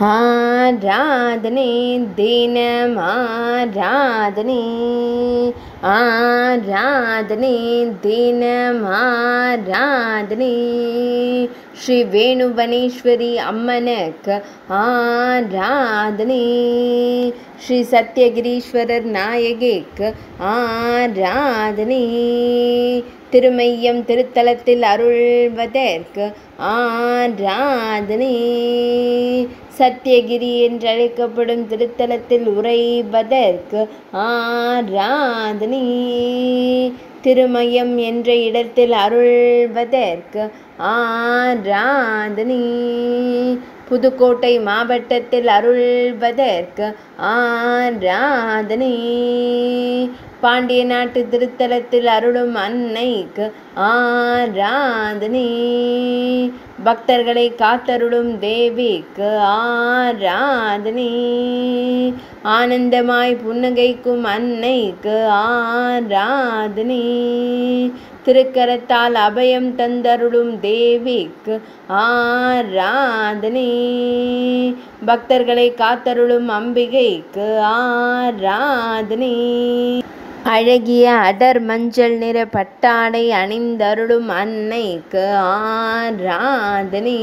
ஆராதனை தினம் ஆராதனை, ஆராதனை தினம் ஆராதனை. ஸ்ரீ வேணுவனேஸ்வரி அம்மனுக்கு ஆராதனை. ஸ்ரீ சத்யகிரீஸ்வரர் நாயகிக்கு ஆராதனை. திருமையம் திருத்தலத்தில் அருள்வதற்கு ஆராதனை. சத்யகிரி என்றழைக்கப்படும் திருத்தலத்தில் உறைவதற்கு ஆராதனை. திருமயம் என்ற இடத்தில் அருள்வதற்கு ஆராதனை. புதுக்கோட்டை மாவட்டத்தில் அருள்வதற்கு ஆராதனை. பாண்டிய நாட்டு திருத்தலத்தில் அருளும் அன்னைக்கு ஆராதனை. பக்தர்களை காத்தருளும் தேவிக்கு ஆராதனை. ஆனந்தமாய் புன்னகைக்கும் அன்னைக்கு ஆராதனை. திருக்கரத்தால் அபயம் தந்தருளும் தேவிக்கு ஆராதனை. பக்தர்களை காத்தருளும் அம்பிகைக்கு ஆராதனை. அழகிய அடர் மஞ்சள் நிற பட்டாடை அணிந்தருளும் அன்னைக்கு ஆராதனை.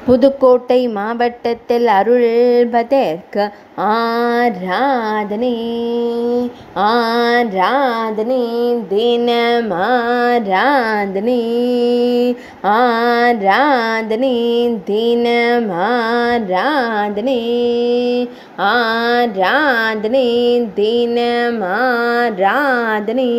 புதுக்கோட்டை மாவட்டத்தில் அருள்வதற்கு ஆராதனை. ஆராதனை தினம் ஆராதனை, ஆராதனை தினம் ஆராதனை, ஆராதனை தினம் ஆராதனை.